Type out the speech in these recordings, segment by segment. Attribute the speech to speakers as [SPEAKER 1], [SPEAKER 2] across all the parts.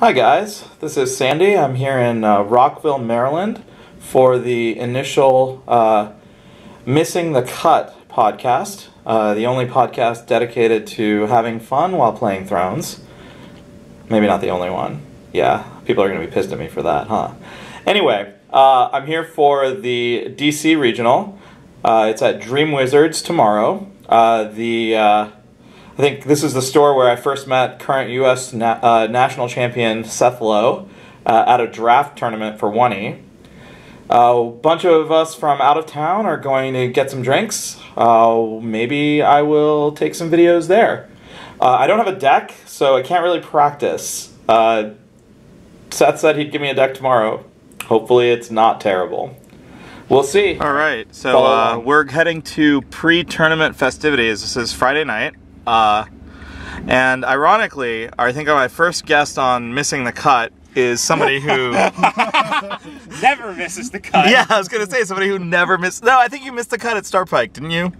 [SPEAKER 1] Hi guys, this is Sandy. I'm here in Rockville, Maryland for the initial Missing the Cut podcast, the only podcast dedicated to having fun while playing Thrones. Maybe not the only one. Yeah, people are going to be pissed at me for that, huh? Anyway, I'm here for the DC Regional. It's at Dream Wizards tomorrow. I think this is the store where I first met current U.S. national champion Seth Lowe at a draft tournament for 1E. A bunch of us from out of town are going to get some drinks. Maybe I will take some videos there. I don't have a deck, so I can't really practice. Seth said he'd give me a deck tomorrow. Hopefully it's not terrible. We'll see. All right, so we're heading to pre-tournament festivities. This is Friday night. And ironically, I think my first guest on Missing the Cut is somebody who
[SPEAKER 2] never misses the cut.
[SPEAKER 1] Yeah, I was gonna say somebody who never missed. No, I think you missed the cut at Star Pike, didn't you?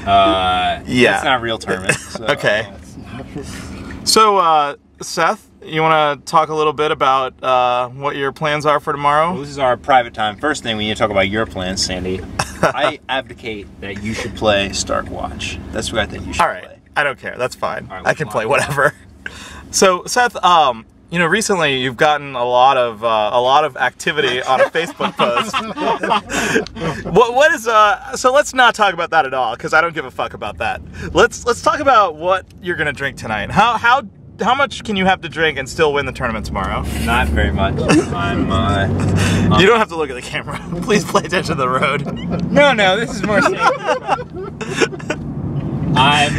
[SPEAKER 2] Yeah. It's not a real tournament. So.
[SPEAKER 1] Okay. So, Seth, you want to talk a little bit about what your plans are for tomorrow?
[SPEAKER 2] Well, this is our private time. First thing, we need to talk about your plans, Sandy. I advocate that you should play Stark Watch. That's what I think you should play.
[SPEAKER 1] I don't care. That's fine.
[SPEAKER 2] Right,
[SPEAKER 1] I can play whatever. So, Seth, you know, recently you've gotten a lot of activity on a Facebook post. what is So let's not talk about that at all because I don't give a fuck about that. Let's talk about what you're gonna drink tonight. How much can you have to drink and still win the tournament tomorrow?
[SPEAKER 2] Not very much.
[SPEAKER 1] You don't have to look at the camera. Please pay attention to the road.
[SPEAKER 2] No, this is more safe. I'm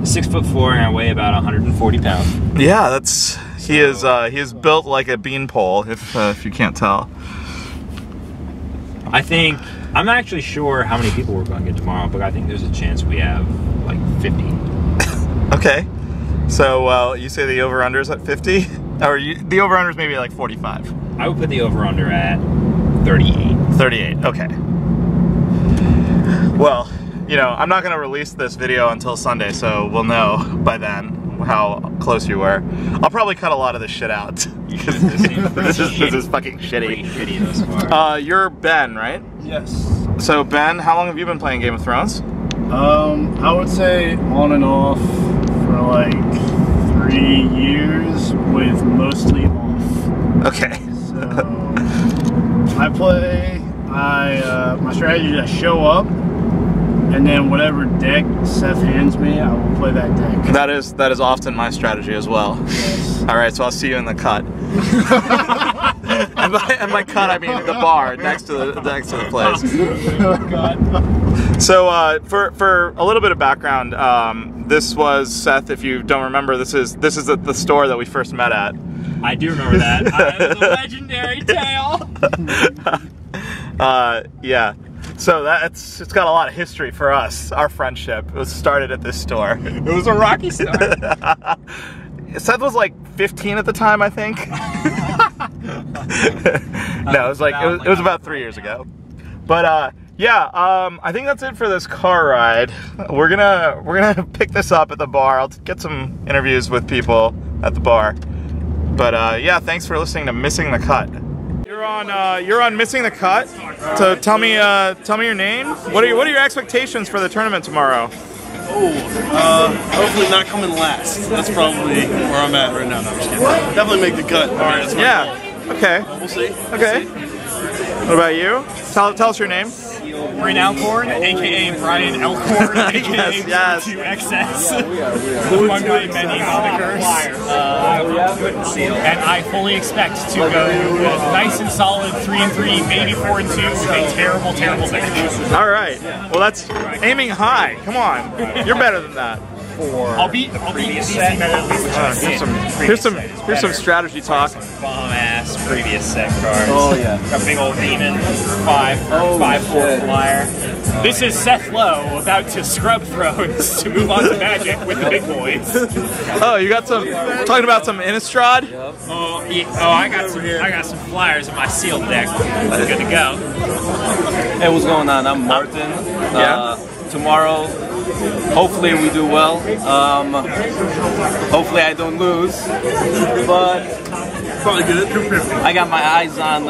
[SPEAKER 2] 6'4" and I weigh about 140 pounds.
[SPEAKER 1] Yeah, he is built like a beanpole. If you can't tell.
[SPEAKER 2] I think I'm not actually sure how many people we're going to get tomorrow, but I think there's a chance we have like 50.
[SPEAKER 1] Okay. So, you say the over-under is at 50? Or the over-under is maybe like 45?
[SPEAKER 2] I would put the over-under at 38.
[SPEAKER 1] 38, okay. Well, you know, I'm not going to release this video until Sunday, so we'll know by then how close you were. I'll probably cut a lot of this shit out. Because this is fucking shitty.
[SPEAKER 2] Shitty thus far.
[SPEAKER 1] You're Ben, right?
[SPEAKER 3] Yes.
[SPEAKER 1] So, Ben, how long have you been playing Game of Thrones?
[SPEAKER 3] I would say on and off for like 3 years, with mostly off.
[SPEAKER 1] Okay.
[SPEAKER 3] So I play. My strategy is I show up, and then whatever deck Seth hands me, I will play that deck.
[SPEAKER 1] That is often my strategy as well.
[SPEAKER 3] Yes.
[SPEAKER 1] All right, so I'll see you in the cut. and by cut, I mean the bar next to the place.
[SPEAKER 3] Oh God.
[SPEAKER 1] So for a little bit of background, this was Seth. If you don't remember, this is the store that we first met at.
[SPEAKER 2] I do remember that. It was a legendary tale.
[SPEAKER 1] Yeah. So it's got a lot of history for us. Our friendship was started at this store.
[SPEAKER 2] It was a rocky start.
[SPEAKER 1] Seth was like 15 at the time, I think. No, it was like it was about 3 years ago. But yeah, I think that's it for this car ride. We're gonna pick this up at the bar. I'll get some interviews with people at the bar. But yeah, thanks for listening to Missing the Cut. You're on Missing the Cut. So tell me your name. What are your expectations for the tournament tomorrow?
[SPEAKER 4] Hopefully not coming last. That's probably where I'm at right now. No, I'm just kidding. Definitely make the cut. All right, that's my goal.
[SPEAKER 1] Okay.
[SPEAKER 4] We'll see.
[SPEAKER 1] Okay. What about you? Tell us your name.
[SPEAKER 5] Brian Alcorn, aka Brian Elkhorn, aka
[SPEAKER 1] yes.
[SPEAKER 5] 2XS. Among my many monikers. And I fully expect to go nice and solid 3-3, maybe 4-2 with a terrible deck.
[SPEAKER 1] All right. Well, that's aiming high. Come on. You're better than that.
[SPEAKER 5] I'll beat DC at least.
[SPEAKER 1] Here's some strategy talk.
[SPEAKER 5] Bomb ass previous set cards.
[SPEAKER 4] Oh yeah.
[SPEAKER 5] A big old demon, 5/4 flyer. This is Seth Lowe about to scrub Thrones to move on to Magic with the big boys.
[SPEAKER 1] Oh, you got some talking about some Innistrad?
[SPEAKER 5] Oh, yeah. I got some flyers in my sealed deck. Good to go.
[SPEAKER 4] Hey, what's going on? I'm Martin.
[SPEAKER 1] Yeah.
[SPEAKER 4] Tomorrow
[SPEAKER 6] Hopefully we do well. Hopefully I don't lose. But
[SPEAKER 4] Probably good. 250.
[SPEAKER 6] I got my eyes on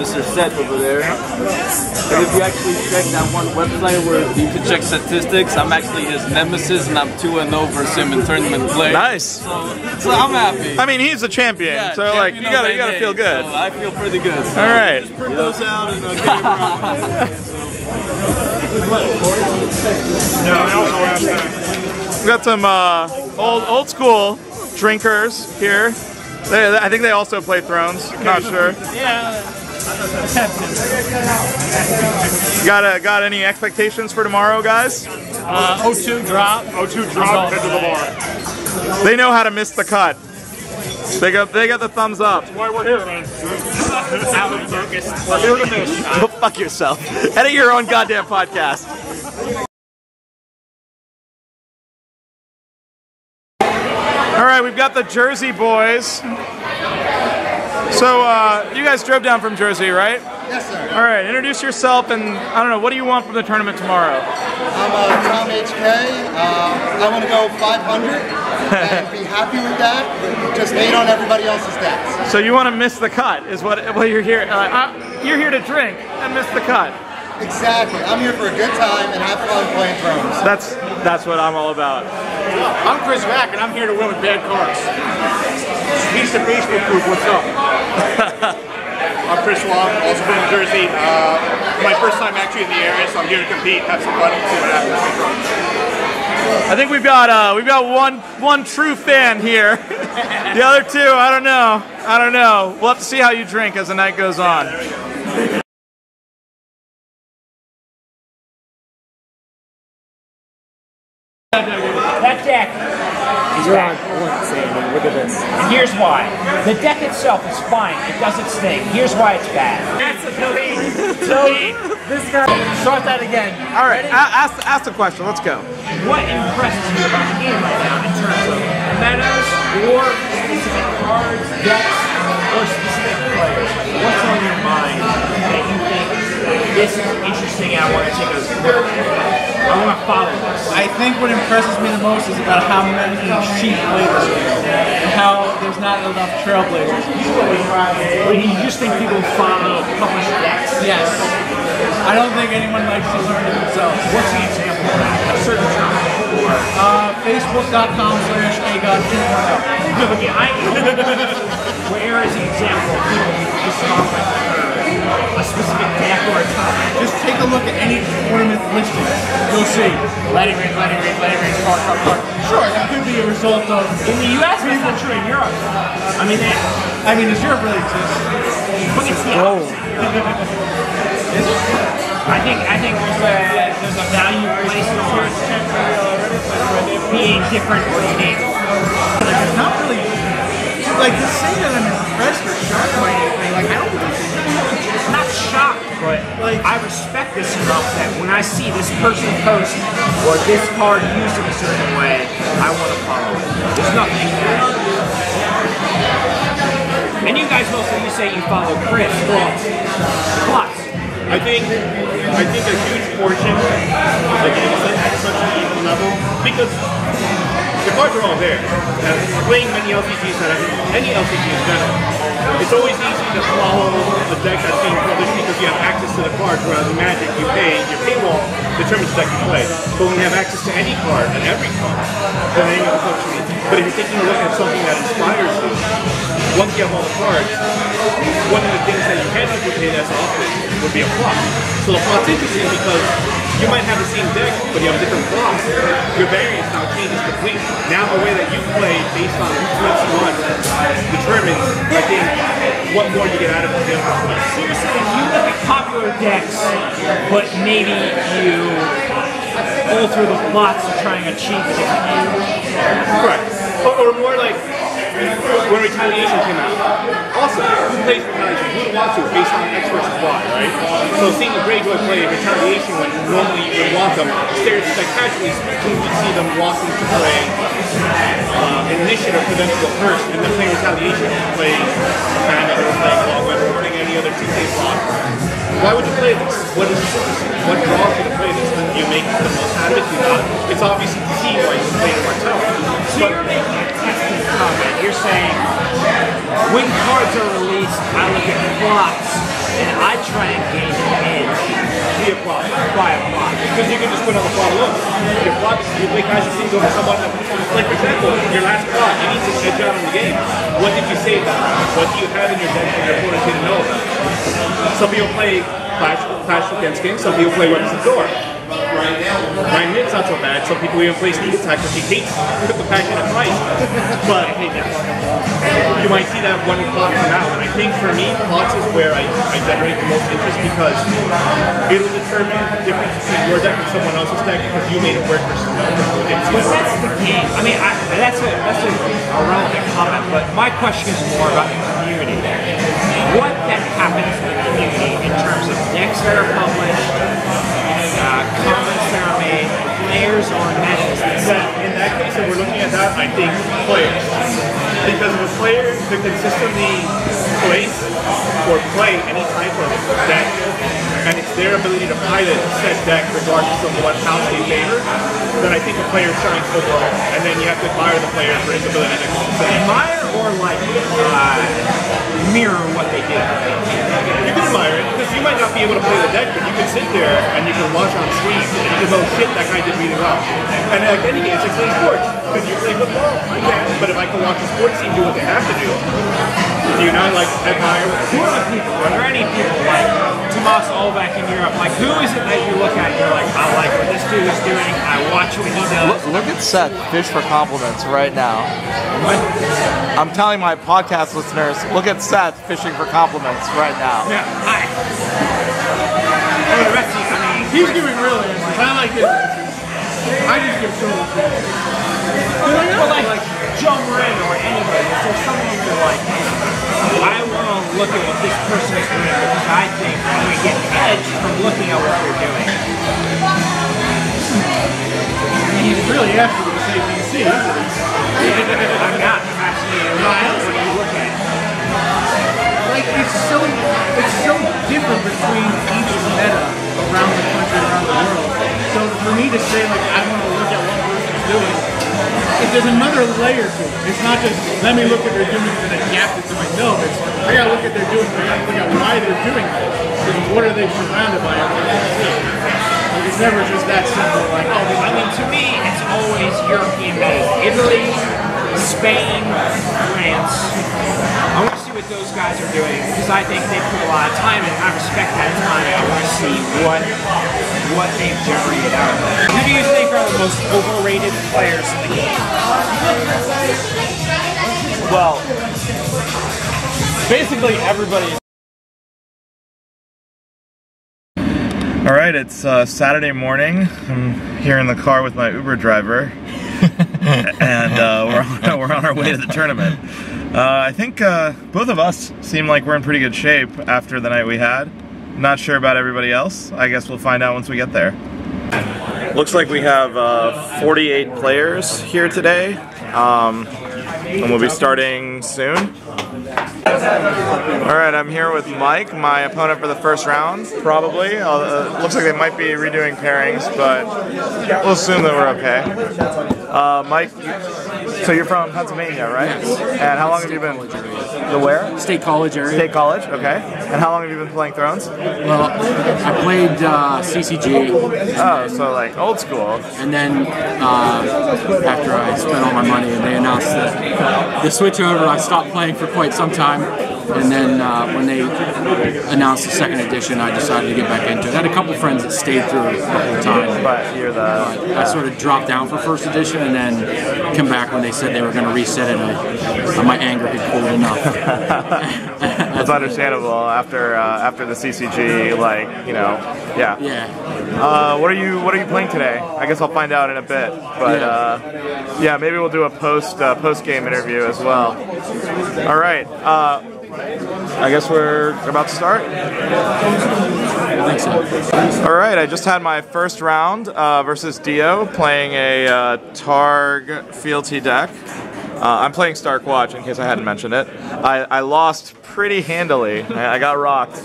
[SPEAKER 6] Mr. Set over there. And if you actually check that one website where you can check statistics, I'm actually his nemesis, and I'm 2-0 versus him in tournament play.
[SPEAKER 1] Nice.
[SPEAKER 6] So I'm happy.
[SPEAKER 1] I mean, he's a champion,
[SPEAKER 6] Yeah,
[SPEAKER 1] so like you gotta feel good.
[SPEAKER 6] So I feel pretty good. So.
[SPEAKER 1] All right.
[SPEAKER 4] Print those out and get it around.
[SPEAKER 1] We got some old school drinkers here. I think they also play Thrones. Not sure.
[SPEAKER 5] Yeah.
[SPEAKER 1] Got any expectations for tomorrow, guys?
[SPEAKER 5] 0-2 drop.
[SPEAKER 3] 0-2 drop, head to the bar.
[SPEAKER 1] They know how to miss the cut. They got the thumbs up.
[SPEAKER 3] Why we're here, man.
[SPEAKER 5] Out of focus.
[SPEAKER 3] We're here to miss.
[SPEAKER 1] Go fuck yourself. Edit your own goddamn podcast. All right, we've got the Jersey boys. So, you guys drove down from Jersey, right?
[SPEAKER 7] Yes, sir.
[SPEAKER 1] All right, introduce yourself and, I don't know, what do you want from the tournament tomorrow?
[SPEAKER 7] I'm Tom HK. I want to go 500 and be happy with that. Just hate on everybody else's decks.
[SPEAKER 1] So you want to miss the cut, is what you're here. You're here to drink and miss the cut.
[SPEAKER 7] Exactly. I'm here for a good time and have fun playing Thrones.
[SPEAKER 1] That's what I'm all about.
[SPEAKER 3] I'm Chris Mack, and I'm here to win with bad cards. Piece of Facebook group, what's up? I'm Chris Wong, also from New Jersey. My first time actually in the area, so I'm here to compete, have some fun, and see what happens.
[SPEAKER 1] I think we've got one true fan here. The other two, I don't know. We'll have to see how you drink as the night goes on.
[SPEAKER 5] That deck is bad.
[SPEAKER 8] Look at this.
[SPEAKER 5] And here's why. The deck itself is fine. It does its thing. Here's why it's bad. That's a
[SPEAKER 8] This guy.
[SPEAKER 5] Start that again.
[SPEAKER 1] All right, ask the question. Let's go.
[SPEAKER 5] What impresses you about the game right now in terms of metas or specific cards, decks, or specific players? What's on your mind that you think this is interesting and I want to take a look at? I want to follow this.
[SPEAKER 8] I think what impresses me the most is about how many sheep play this game and how there's not enough trailblazers.
[SPEAKER 5] But you just think people follow published decks?
[SPEAKER 8] Yes. I don't think anyone likes to learn it themselves.
[SPEAKER 5] What's the example of that? A certain term?
[SPEAKER 8] Facebook.com/agot210.
[SPEAKER 5] Where is the example of people just offering a specific deck or a topic?
[SPEAKER 8] Just take a look at any tournament listings. You'll see.
[SPEAKER 5] Letting ring, card.
[SPEAKER 8] Sure, that could be a result of.
[SPEAKER 5] In the US, it's not true in Europe. I mean,
[SPEAKER 8] does Europe really exist?
[SPEAKER 5] But it's the opposite. I think there's a value placed on being different or unique.
[SPEAKER 8] Not really. Like to say that I'm impressed or shocked by anything. Like I don't really.
[SPEAKER 5] I'm not shocked, but like I respect this enough that when I see this person post or this card used in a certain way, I want to follow it. There's nothing that. And you guys also, you say you follow Chris. Thoughts?
[SPEAKER 3] I think a huge portion, like at such an even level, because the cards are all there. Playing many LCGs that any LCG in general, it's always easy to follow a deck that's being published because you have access to the cards, whereas in Magic your paywall determines the deck you play. But when you have access to any card and every card, then any other function. But if you're taking a look at something that inspires you, once you have all the cards, one of the things that you can't duplicate as often would be a plot. So the plot's interesting because you might have the same deck, but you have different plots. Your variance now changes completely. Now the way that you play based on which one determines, I think, what more you get out of the other.
[SPEAKER 5] So you're saying you look at popular decks, but maybe you alter the plots to try and achieve different ends?
[SPEAKER 3] Correct. Or more like when Retaliation came out. Also, who plays Retaliation? Who would want to based on X versus Y, right? So seeing a Greyjoy play Retaliation when normally you would want them, like casually speaking, you see them walking to play Initiative for them to go first, and then playing Retaliation to play Panic or playing Logweb or playing any other 2K block. Why would you play this? What is this? What draws you to play this? you make the most out of it, do not. It's obviously to see why you play it Martell.
[SPEAKER 5] So you're making a testing comment. You're saying when cards are released, I look at plots and I try and gain an edge
[SPEAKER 3] Be a plot.
[SPEAKER 5] by a plot.
[SPEAKER 3] Because you can just put on the plot alone. Your plot, you play casual things over someone that, like for example, your last plot, you need to edge out on the game. What did you save that round? What do you have in your deck that your opponent didn't know about? Some people play Clash against King, some people play Weapons of Door. Ryan Mid's not so bad. Some people even play Sneak Attack because he hates the passionate price. But you might see that one plot come out. And I think for me, plots is where I generate the most interest because it'll determine the difference between your deck and someone else's deck because you made it work for someone else.
[SPEAKER 5] But that's the game. I mean, that's a relevant comment, but my question is more about the community. What then happens in the community in terms of decks that are published, comments that are made, players or metas?
[SPEAKER 3] In that case, if we're looking at that, I think players. Because if a player could consistently place or play any type of deck, and it's their ability to pilot said deck regardless of what house they favor, then I think a player shines overall. And then you have to admire the player for his ability to consistently
[SPEAKER 5] Admire or like mirror what they do?
[SPEAKER 3] You can admire it, because you might not be able to play the deck, but you can sit there and you can watch on stream and you can know, shit, that guy did really well. And like any game, it's like playing sports. Because you play football, I can, but if I can watch a sports team do what they have to do, do you not like admire?
[SPEAKER 5] Who are the people? Are there any people like Tomas Olbeck in Europe? Like, who is it that you look at and you're like, I like what this dude is doing, I watch what he does?
[SPEAKER 1] Look at Seth fish for compliments right now. I'm telling my podcast listeners, look at Seth fishing for compliments right now.
[SPEAKER 5] Yeah, hi. Hey, Rexy, I mean,
[SPEAKER 8] He's giving real answers. I like his answers. I just give total answers.
[SPEAKER 5] but like Joe Moran or anybody, is there someone you're like, I want to look at what this person is doing because I think I'm going to get an edge from looking at what they're doing?
[SPEAKER 8] He's really after the same DC, isn't he?
[SPEAKER 5] I'm not fascinated. What do you look at?
[SPEAKER 8] Like, it's so different between each meta around the country, around the world. So for me to say, like, I want to look at what person's doing, there's another layer to it. It's not just, let me look at their doing and adapt it to my no. It's, I gotta look at their doing, I gotta look at why they're doing it. And what are they surrounded by? Like, it's never just that simple, like, oh,
[SPEAKER 5] I mean, to me, it's always European made. Italy, Spain, France. I want to see what those guys are doing because I think they put a lot of time in. I respect that time. I want to see what they've generated out of it. Who do you think are the most overrated players in the game?
[SPEAKER 1] Well, basically everybody. All right, it's Saturday morning. I'm here in the car with my Uber driver, and we're on our way to the tournament. I think both of us seem like we're in pretty good shape after the night we had. Not sure about everybody else. I guess we'll find out once we get there. Looks like we have 48 players here today, and we'll be starting soon. Alright, I'm here with Mike, my opponent for the first round, probably. Looks like they might be redoing pairings, but we'll assume that we're okay. Mike, so you're from Pennsylvania, right? And how long have you been? The where?
[SPEAKER 9] State College area.
[SPEAKER 1] State College, okay. And how long have you been playing Thrones?
[SPEAKER 9] Well, I played CCG.
[SPEAKER 1] Oh, so like old school.
[SPEAKER 9] And then after I spent all my money and they announced the switch over, I stopped playing for quite some time. And then when they announced the second edition, I decided to get back into it. I had a couple friends that stayed through the whole time.
[SPEAKER 1] But you're
[SPEAKER 9] I sort of dropped down for first edition and then come back when they said they were going to reset it. My anger had cooled enough.
[SPEAKER 1] That's understandable after the CCG, like, you know, yeah.
[SPEAKER 9] Yeah.
[SPEAKER 1] What are you playing today? I guess I'll find out in a bit. But yeah, maybe we'll do a post game interview as well. All right. I guess we're about to start.
[SPEAKER 9] I think so.
[SPEAKER 1] All right, I just had my first round versus Dio, playing a Targ Fealty deck. I'm playing Stark Watch, in case I hadn't mentioned it. I lost pretty handily. I got rocked.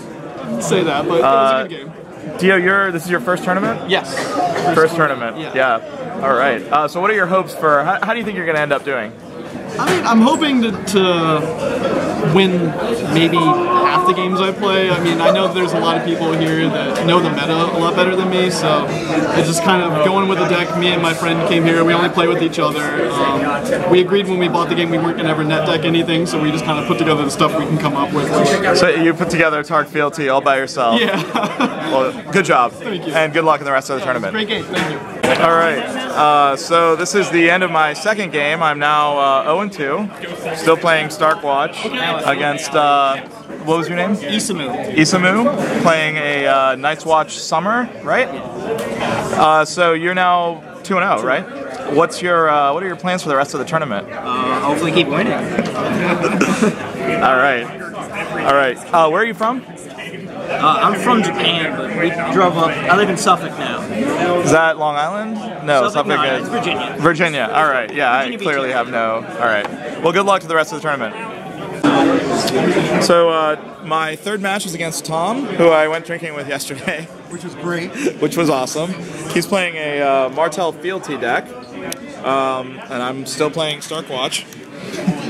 [SPEAKER 8] say that, but it was a good game.
[SPEAKER 1] Dio, this is your first tournament?
[SPEAKER 6] Yes.
[SPEAKER 1] First tournament.
[SPEAKER 6] Yeah.
[SPEAKER 1] All right. So what are your hopes for? How do you think you're going to end up doing?
[SPEAKER 4] I mean, I'm hoping to win maybe half the games I play. I mean, I know there's a lot of people here that know the meta a lot better than me, so it's just kind of going with the deck. Me and my friend came here. We only play with each other. We agreed when we bought the game we weren't going to ever net deck anything, so we just kind of put together the stuff we can come up with.
[SPEAKER 1] So you put together a Tark Fealty all by yourself?
[SPEAKER 4] Yeah.
[SPEAKER 1] Well, good job.
[SPEAKER 4] Thank you.
[SPEAKER 1] And good luck in the rest of the tournament.
[SPEAKER 4] Great game. Thank you.
[SPEAKER 1] All right. So this is the end of my second game. I'm now 0-2. Still playing Stark Watch against, what was your name?
[SPEAKER 6] Isamu.
[SPEAKER 1] Isamu, playing a Night's Watch Summer, right? So you're now 2-0, right? What are your plans for the rest of the tournament?
[SPEAKER 6] Hopefully keep winning.
[SPEAKER 1] All right. Where are you from?
[SPEAKER 6] I'm from Japan, but we drove up. I live in Suffolk now.
[SPEAKER 1] Is that Long Island? No, Suffolk
[SPEAKER 6] no,
[SPEAKER 1] is
[SPEAKER 6] it's Virginia.
[SPEAKER 1] Virginia. All right. Yeah,
[SPEAKER 6] Virginia
[SPEAKER 1] I clearly
[SPEAKER 6] Beach.
[SPEAKER 1] have no. All right. Well, good luck to the rest of the tournament. So my third match was against Tom, who I went drinking with yesterday.
[SPEAKER 7] Which was great.
[SPEAKER 1] Which was awesome. He's playing a Martell Fealty deck, and I'm still playing Stark Watch.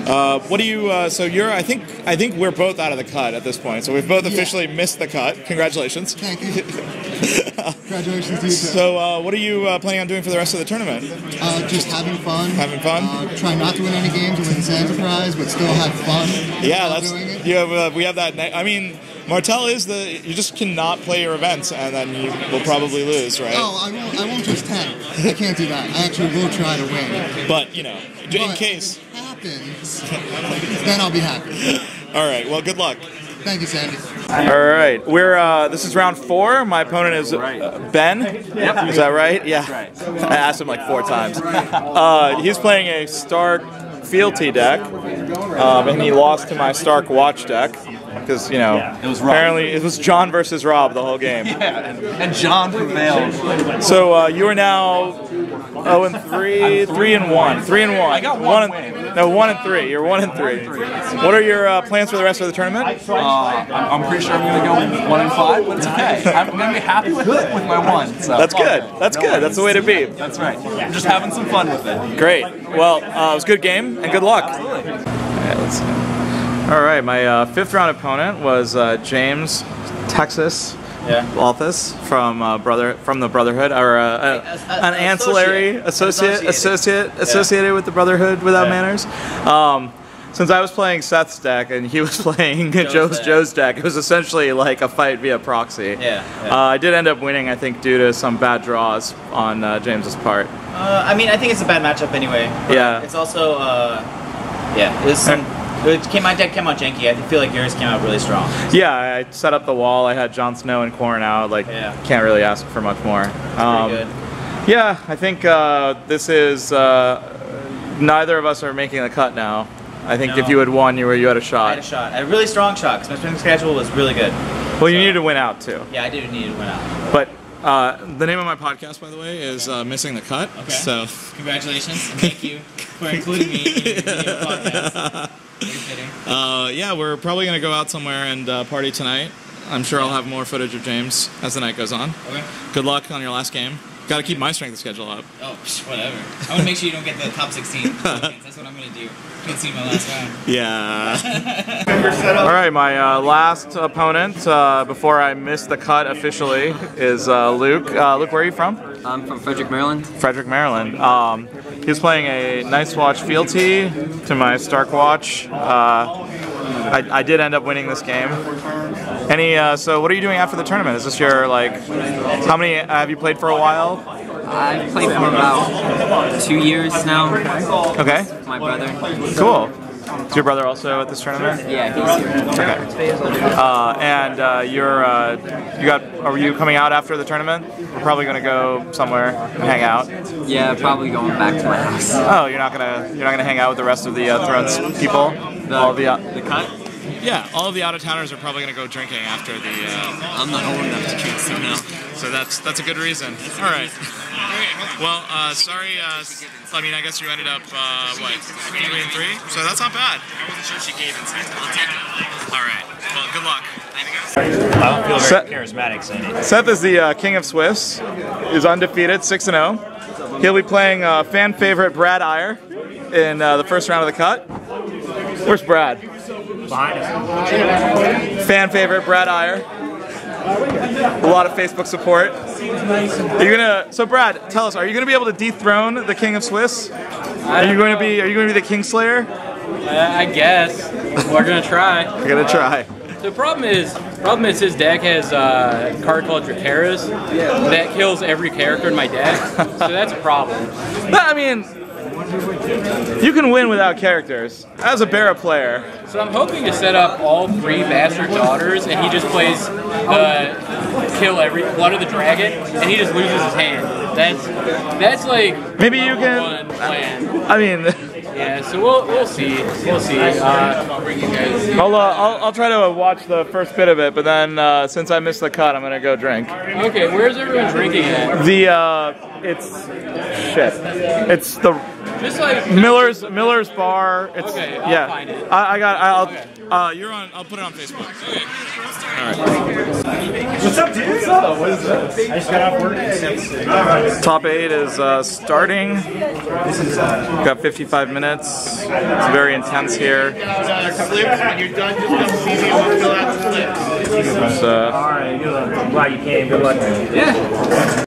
[SPEAKER 1] What do you? So you're. I think we're both out of the cut at this point. So we've both officially missed the cut. Congratulations.
[SPEAKER 7] Thank you. Congratulations to you too.
[SPEAKER 1] So what are you planning on doing for the rest of the tournament?
[SPEAKER 7] Just having fun.
[SPEAKER 1] Having fun.
[SPEAKER 7] Trying not to win any games or win Santa Prize, but still have fun.
[SPEAKER 1] Yeah,
[SPEAKER 7] while
[SPEAKER 1] that's.
[SPEAKER 7] doing it.
[SPEAKER 1] We have that. I mean, Martell is you just cannot play your events and then you will probably lose, right?
[SPEAKER 7] Oh, I won't just tank. I can't do that. I actually will try to win.
[SPEAKER 1] But in case
[SPEAKER 7] if it happens, then I'll be happy.
[SPEAKER 1] All right. Well, good luck.
[SPEAKER 7] Thank you, Sandy.
[SPEAKER 1] All right. This is round 4. My opponent is Ben.
[SPEAKER 6] Yep.
[SPEAKER 1] Is that right? Yeah.
[SPEAKER 6] That's right.
[SPEAKER 1] I asked him like 4 times. He's playing a Stark Fealty deck, and he lost to my Stark Watch deck. Because,
[SPEAKER 6] it was Rob.
[SPEAKER 1] Apparently it was John versus Rob the whole game.
[SPEAKER 6] Yeah, and John prevailed.
[SPEAKER 1] So you are now 0-3, 3-1. 3-1.
[SPEAKER 6] I got one win.
[SPEAKER 1] No, 1-3. You're 1-3. What are your plans for the rest of the tournament?
[SPEAKER 6] I'm pretty sure I'm going to go 1-5, but it's okay. I'm going to be happy with it, with my 1. So.
[SPEAKER 1] That's good. That's good. That's the way to be.
[SPEAKER 6] That's right. I'm just having some fun with it.
[SPEAKER 1] Great. Well, it was a good game, and good luck.
[SPEAKER 6] Absolutely.
[SPEAKER 1] All right, let's see. All right, my 5th round opponent was James Texas Walthus from the Brotherhood, or an ancillary associated with the Brotherhood without manners. Since I was playing Seth's deck and he was playing Joe's deck, it was essentially like a fight via proxy. I did end up winning, I think, due to some bad draws on James's part.
[SPEAKER 10] I mean, I think it's a bad matchup anyway.
[SPEAKER 1] Yeah.
[SPEAKER 10] It's also, my deck came out janky. I feel like yours came out really strong.
[SPEAKER 1] Yeah, I set up the wall. I had Jon Snow and Corn out. Can't really ask for much more.
[SPEAKER 10] Pretty good.
[SPEAKER 1] Yeah, I think this is neither of us are making the cut now. I think if you had won, you had a shot.
[SPEAKER 10] I had a shot. A really strong shot because my spring schedule was really good.
[SPEAKER 1] Well, you needed to win out too.
[SPEAKER 10] Yeah, I did need to win out.
[SPEAKER 1] But the name of my podcast, by the way, is Missing the Cut.
[SPEAKER 10] Okay.
[SPEAKER 1] So
[SPEAKER 10] congratulations. Thank you for including me in your podcast.
[SPEAKER 1] Yeah, we're probably going to go out somewhere and party tonight. I'm sure I'll have more footage of James as the night goes on. Okay. Good luck on your last game. Got to keep my strength schedule up.
[SPEAKER 10] Oh, whatever. I want to make sure you don't get the top 16. That's what I'm going to do. Can't see my last round.
[SPEAKER 1] Yeah. All right, my last opponent before I miss the cut officially is Luke. Luke, where are you from?
[SPEAKER 11] I'm from Frederick, Maryland.
[SPEAKER 1] Frederick, Maryland. He was playing a Night's Watch Fealty to my Stark Watch. I did end up winning this game. So what are you doing after the tournament? Is this your, how many, have you played for a while?
[SPEAKER 11] I've played for about 2 years now.
[SPEAKER 1] Okay.
[SPEAKER 11] My brother.
[SPEAKER 1] Cool. Is your brother also at this tournament?
[SPEAKER 11] Yeah, he's here.
[SPEAKER 1] Okay. Are you coming out after the tournament? We're probably going to go somewhere and hang out.
[SPEAKER 11] Yeah, probably going back to my house.
[SPEAKER 1] Oh, you're not gonna hang out with the rest of the Thrones people?
[SPEAKER 11] The cut?
[SPEAKER 1] Yeah, all of the out-of-towners are probably going to go drinking after the...
[SPEAKER 11] I'm not old enough to drink, so no.
[SPEAKER 1] So that's a good reason. All right. Well, sorry. I mean, I guess you ended up, 3-3? So that's not bad. I wasn't sure she gave incentive. I'll take it. All right. Well, good luck.
[SPEAKER 2] I don't feel very charismatic, Sandy.
[SPEAKER 1] Seth is the king of Swiss. He's undefeated, 6-0. He'll be playing fan favorite Brad Iyer in the first round of the cut. Where's Brad?
[SPEAKER 3] Behind us.
[SPEAKER 1] Fan favorite Brad Iyer. A lot of Facebook support. Are you gonna? So Brad, tell us, are you gonna be able to dethrone the king of Swiss? Are you going to be the Kingslayer?
[SPEAKER 9] I guess we're gonna try.
[SPEAKER 1] We're gonna try.
[SPEAKER 9] The problem is his deck has a card called Dracaris that kills every character in my deck, so that's a problem.
[SPEAKER 1] I mean, you can win without characters as a Barra player.
[SPEAKER 9] So I'm hoping to set up all 3 Bastard Daughters, and he just plays kill every Blood of the Dragon, and he just loses his hand. That's like
[SPEAKER 1] maybe you can.
[SPEAKER 9] Plan.
[SPEAKER 1] I mean.
[SPEAKER 9] Yeah, so we'll see. We'll see.
[SPEAKER 1] I'll try to watch the first bit of it, but then since I missed the cut, I'm gonna go drink.
[SPEAKER 9] Okay, where's everyone drinking at?
[SPEAKER 1] It's the
[SPEAKER 9] just like
[SPEAKER 1] Miller's Bar. It's,
[SPEAKER 9] okay,
[SPEAKER 1] yeah.
[SPEAKER 9] I'll find it.
[SPEAKER 1] You're on. I'll put it on Facebook.
[SPEAKER 9] Okay.
[SPEAKER 1] All right.
[SPEAKER 3] What's up, dude? What's up? What is this? I just got off work.
[SPEAKER 1] Top 8 is starting. We've got 55 minutes. It's very intense here.
[SPEAKER 3] Slips, when you're done, just come see me and we'll fill out the slips. Alright, good luck. I'm glad you came. Good luck.
[SPEAKER 9] Yeah.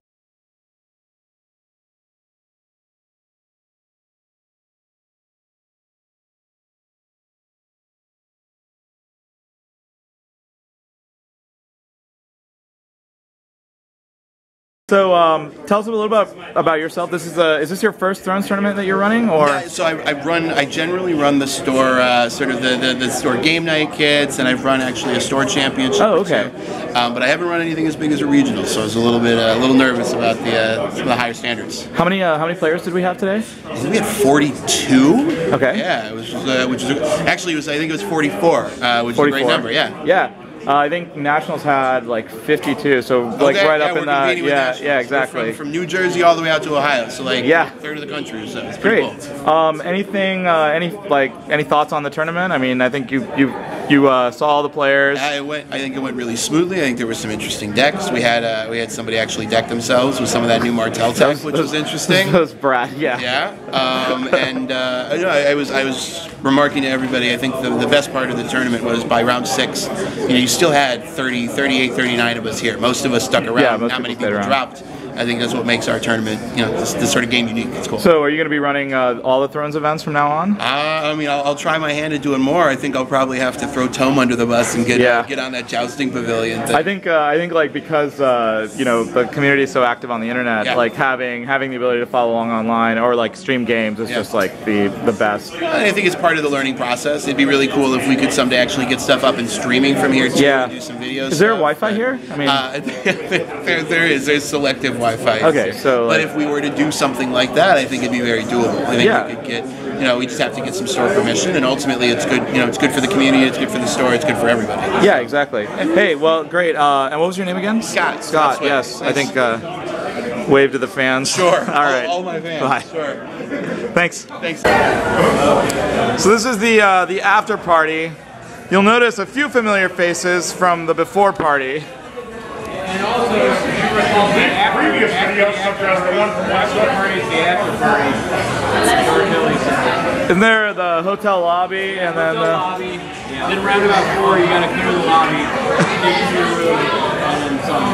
[SPEAKER 1] So, tell us a little bit about yourself. Is this your first Thrones tournament that you're running, or?
[SPEAKER 12] Yeah, so I generally run the store, sort of the store game night kits, and I've run actually a store championship.
[SPEAKER 1] Oh, okay.
[SPEAKER 12] But I haven't run anything as big as a regional, so I was a little nervous about some of the higher standards.
[SPEAKER 1] How many players did we have today?
[SPEAKER 12] I think we had 42.
[SPEAKER 1] Okay.
[SPEAKER 12] Yeah, it was I think it was 44, which 44. Is a great number. Yeah.
[SPEAKER 1] Yeah. I think Nationals had like 52, so like right up in that. Yeah, exactly.
[SPEAKER 12] From New Jersey all the way out to Ohio, so like third of the country. So it's pretty
[SPEAKER 1] great.
[SPEAKER 12] Cool.
[SPEAKER 1] Any thoughts on the tournament? I mean, I think you saw all the players.
[SPEAKER 12] I think it went really smoothly. I think there were some interesting decks. We had somebody actually deck themselves with some of that new Martell tech, which was interesting.
[SPEAKER 1] Those Brad, yeah.
[SPEAKER 12] Yeah. And I was remarking to everybody. I think the best part of the tournament was by round 6. You still had 30, 38, 39 of us here. Most of us stuck around.
[SPEAKER 1] Yeah,
[SPEAKER 12] not many people dropped. I think that's what makes our tournament, this sort of game unique. It's cool.
[SPEAKER 1] So, are you going to be running all the Thrones events from now on?
[SPEAKER 12] I mean, I'll try my hand at doing more. I think I'll probably have to throw Tome under the bus and get on that jousting pavilion thing.
[SPEAKER 1] I think like because the community is so active on the internet, like having the ability to follow along online or like stream games is just like the best.
[SPEAKER 12] I think it's part of the learning process. It'd be really cool if we could someday actually get stuff up and streaming from here too. And do some videos.
[SPEAKER 1] Is there Wi-Fi here? I
[SPEAKER 12] mean, there's selective Wi-Fi.
[SPEAKER 1] Okay, so
[SPEAKER 12] but if we were to do something like that, I think it'd be very doable. I think we could get, we just have to get some store permission, and ultimately it's good. It's good for the community, it's good for the store, it's good for everybody.
[SPEAKER 1] Yeah, exactly. Hey, well, great. And what was your name again?
[SPEAKER 12] Scott.
[SPEAKER 1] Scott. Yes, nice. I think
[SPEAKER 12] wave to the fans.
[SPEAKER 1] Sure.
[SPEAKER 12] All right. All my fans.
[SPEAKER 1] Bye.
[SPEAKER 12] Sure.
[SPEAKER 1] Thanks.
[SPEAKER 12] Thanks.
[SPEAKER 1] So this is the after party. You'll notice a few familiar faces from the before party.
[SPEAKER 5] And also, the previous video suggested the one from last party is the after party.
[SPEAKER 1] Isn't there the hotel lobby and then the
[SPEAKER 9] lobby? Yeah. Then around about 4, you gotta clear the lobby, get to your room, and then some.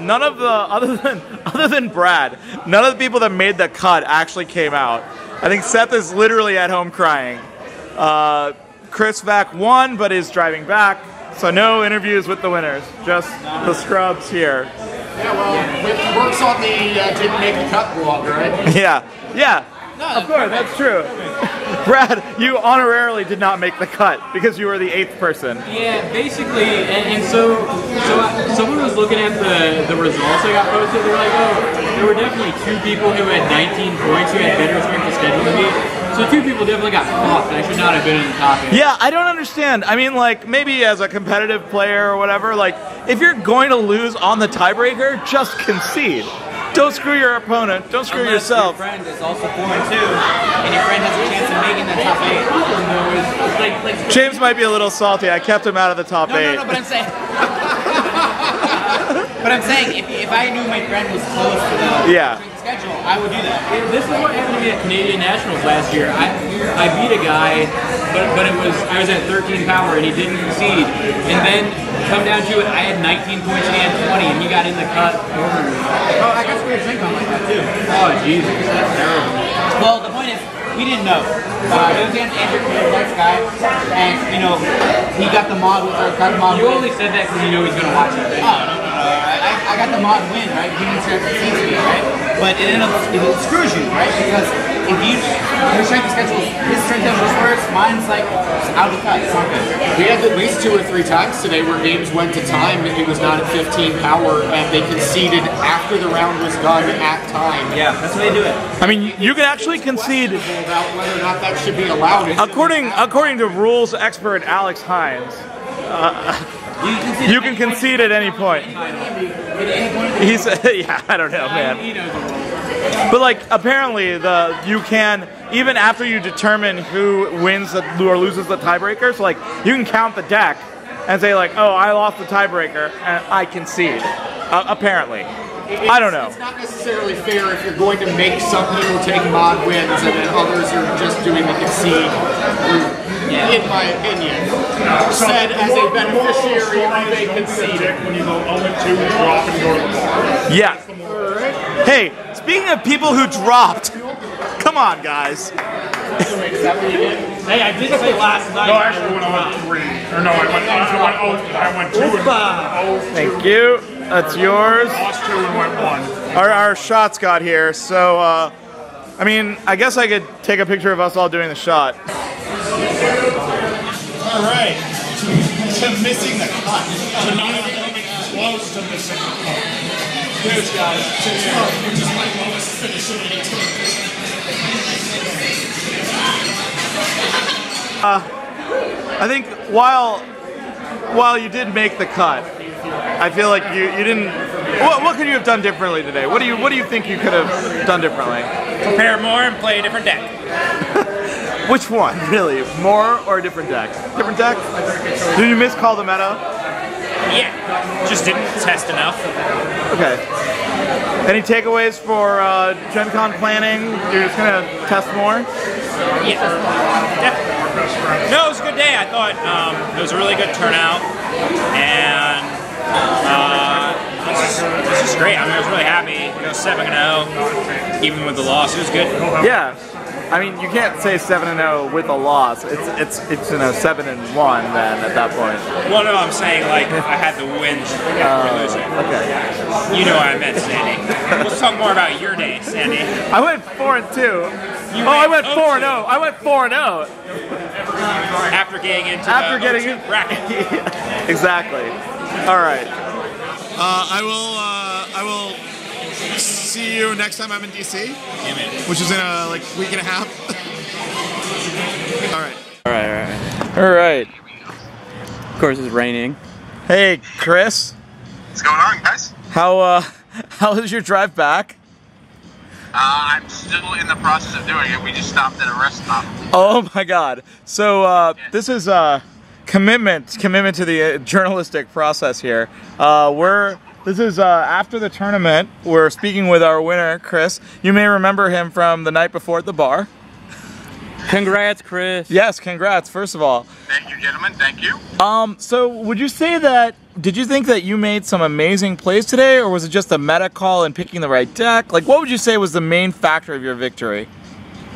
[SPEAKER 1] None of the other than Brad, none of the people that made the cut actually came out. I think Seth is literally at home crying. Chris Vac won, but is driving back. So no interviews with the winners, just the scrubs here.
[SPEAKER 5] Yeah, well, it works on the didn't make the cut blog, right?
[SPEAKER 1] Yeah, of course, that's true. Brad, you honorarily did not make the cut because you were the 8th person.
[SPEAKER 9] Yeah, basically, and so someone was looking at the results that got posted. They were like, oh, there were definitely 2 people who had 19 points who had better strength of schedule than me. So 2 people definitely got fucked. I should not have been in the top 8.
[SPEAKER 1] Yeah, I don't understand. I mean, like, maybe as a competitive player or whatever, like, if you're going to lose on the tiebreaker, just concede. Don't screw your opponent. Don't screw yourself.
[SPEAKER 10] Your friend is also 4-2, and your friend has a chance of making the top 8.
[SPEAKER 1] James might be a little salty. I kept him out of the top 8.
[SPEAKER 10] No, but I'm saying. But I'm saying, if I knew my friend was close to the schedule, I would do that.
[SPEAKER 9] This is what happened to me at Canadian Nationals last year. I beat a guy, but I was at 13 power and he didn't concede. And then come down to it, I had 19 points and he had 20, and he got in the cut over me.
[SPEAKER 8] Oh, I got weird drink on like that too.
[SPEAKER 9] Oh Jesus, that's terrible.
[SPEAKER 10] Well, the point is, we didn't know. It was against Andrew, the next guy, and he got the mod.
[SPEAKER 9] You only said that because you know he's gonna watch it.
[SPEAKER 10] Oh, no. I got the mod win, right? He didn't say me, right? But it screws you, right? Because if your strength schedule, his strength schedule is worse, mine's like out of the cut. It's not good.
[SPEAKER 13] We had at least 2 or 3 times today where games went to time. It was not at 15 power, and they conceded after the round was done at time.
[SPEAKER 10] Yeah, that's the way they do it.
[SPEAKER 1] I mean, you can actually concede
[SPEAKER 13] about whether or not that should be allowed.
[SPEAKER 1] According to rules expert Alex Hines. You can concede at any point. He's yeah, I don't know, man. But like apparently you can, even after you determine who wins or loses the tiebreaker, so like you can count the deck and say like, oh, I lost the tiebreaker and I concede. Apparently. I don't know.
[SPEAKER 13] It's not necessarily fair if you're going to make some people take mod wins and then others are just doing the concede route. In my opinion, said as a beneficiary of a concede.
[SPEAKER 3] When you go 0-2, drop and go to the bar.
[SPEAKER 1] Yeah. Hey, speaking of people who dropped, come on, guys.
[SPEAKER 9] Hey, I did say last night.
[SPEAKER 3] No, I actually went 0-3. Or no, I went 2 and 0.
[SPEAKER 1] Thank you. That's yours.
[SPEAKER 3] Lost 2 and went 1.
[SPEAKER 1] Our shots got here, so I mean, I guess I could take a picture of us all doing the shot.
[SPEAKER 3] All right. To missing the cut. To not even close to missing the cut. Cheers, guys. Which is my lowest finish of any tournament.
[SPEAKER 1] I think while you did make the cut, I feel like you didn't. What could you have done differently today? What do you think you could have done differently?
[SPEAKER 2] Prepare more and play a different deck.
[SPEAKER 1] Which one, really? More or a different deck? Different deck? Did you miscall the meta?
[SPEAKER 2] Yeah, just didn't test enough.
[SPEAKER 1] Okay. Any takeaways for Gen Con planning? You're just gonna test more?
[SPEAKER 2] Yeah, definitely. No, it was a good day. I thought it was a really good turnout, and it was just great. I mean, I was really happy. It was 7-0, even with the loss. It was good.
[SPEAKER 1] Yeah. I mean, you can't say 7-0 with a loss. It's 7-1 then at that point.
[SPEAKER 2] Well, no, I'm saying like I had the win for losing.
[SPEAKER 1] Okay.
[SPEAKER 2] You know what I meant, Sandy. Let's talk more about your day, Sandy.
[SPEAKER 1] I went 4-2. I went 4-0. I went 4-0.
[SPEAKER 2] After getting into the bracket.
[SPEAKER 1] Exactly. All right.
[SPEAKER 14] I will see you next time I'm in DC, which is in a week and a half.
[SPEAKER 1] All right.
[SPEAKER 11] Of course, it's raining.
[SPEAKER 1] Hey, Chris.
[SPEAKER 15] What's going on, guys?
[SPEAKER 1] How was your drive back?
[SPEAKER 15] I'm still in the process of doing it. We just stopped at a rest stop.
[SPEAKER 1] Oh my God! So this is commitment to the journalistic process here. This is after the tournament. We're speaking with our winner, Chris. You may remember him from the night before at the bar.
[SPEAKER 11] Congrats, Chris.
[SPEAKER 1] Yes, congrats, first of all.
[SPEAKER 15] Thank you, gentlemen. Thank you.
[SPEAKER 1] So would you say that, did you think that you made some amazing plays today, or was it just a meta call and picking the right deck? Like, what would you say was the main factor of your victory?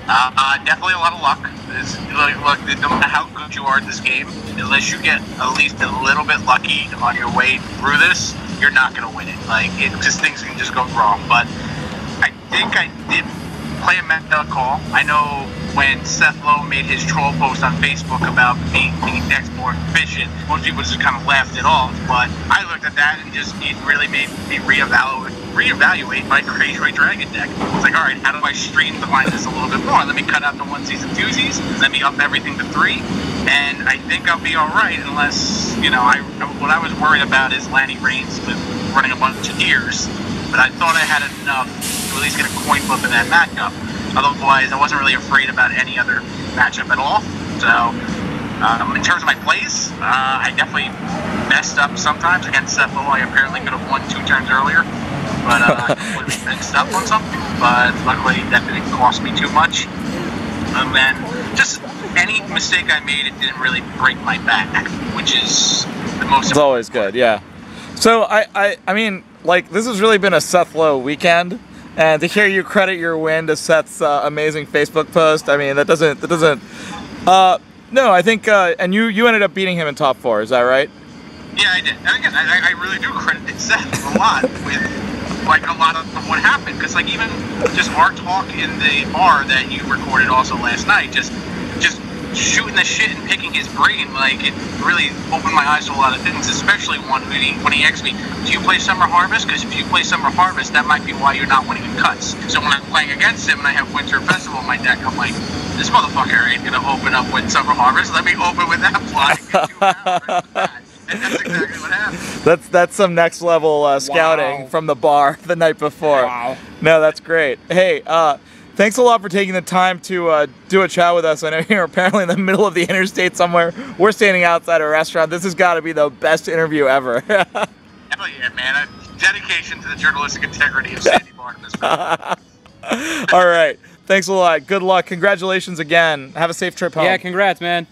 [SPEAKER 15] Definitely a lot of luck. Look, no matter how good you are at this game, unless you get at least a little bit lucky on your way through this, you're not going to win it. Things can just go wrong. But I think I did play a meta call. I know when Seth Lowe made his troll post on Facebook about making decks more efficient, most people just kind of laughed it off. But I looked at that and it really made me reevaluate my Crazy Ray Dragon deck. It's like, all right, how do I streamline this a little bit more? Let me cut out the 1Cs and 2Cs. Let me up everything to 3. And I think I'll be all right unless, what I was worried about is Lanny Reigns with running a bunch of deers. but I thought I had enough to at least get a coin flip in that matchup. Otherwise, I wasn't really afraid about any other matchup at all. So, in terms of my plays, I definitely messed up sometimes against Seth Lowe. I apparently could have won 2 turns earlier, but I would have mixed up on something. But luckily, that didn't cost me too much. And then, just any mistake I made, it didn't really break my back, which is the most.
[SPEAKER 1] It's always good, yeah. So I mean, like, this has really been a Seth Lowe weekend, and to hear you credit your win to Seth's amazing Facebook post, I mean, that doesn't. No, I think, and you ended up beating him in top 4. Is that right?
[SPEAKER 15] Yeah, I did. And again, I really do credit Seth a lot with, like, a lot of what happened. Because, like, even just our talk in the bar that you recorded also last night, just shooting the shit and picking his brain, like, it really opened my eyes to a lot of things, especially when he asked me, do you play Summer Harvest? Because if you play Summer Harvest, that might be why you're not winning in cuts. So when I'm playing against him and I have Winter Festival in my deck, I'm like, this motherfucker ain't gonna open up with Summer Harvest. Let me open with that flying. And that's exactly what happened.
[SPEAKER 1] That's some next level scouting from the bar the night before.
[SPEAKER 6] Wow.
[SPEAKER 1] No, that's great. Hey, thanks a lot for taking the time to do a chat with us. I know you're apparently in the middle of the interstate somewhere. We're standing outside a restaurant. This has got to be the best interview ever.
[SPEAKER 15] Hell yeah, man. Dedication to the journalistic integrity of Sandy Barnabas.
[SPEAKER 1] All right. Thanks a lot. Good luck. Congratulations again. Have a safe trip home.
[SPEAKER 6] Yeah, congrats, man.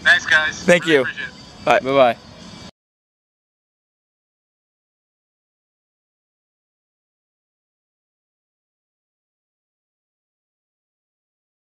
[SPEAKER 15] Thanks, guys.
[SPEAKER 1] Thank you.
[SPEAKER 15] Appreciate it.
[SPEAKER 1] Bye.
[SPEAKER 6] Bye-bye.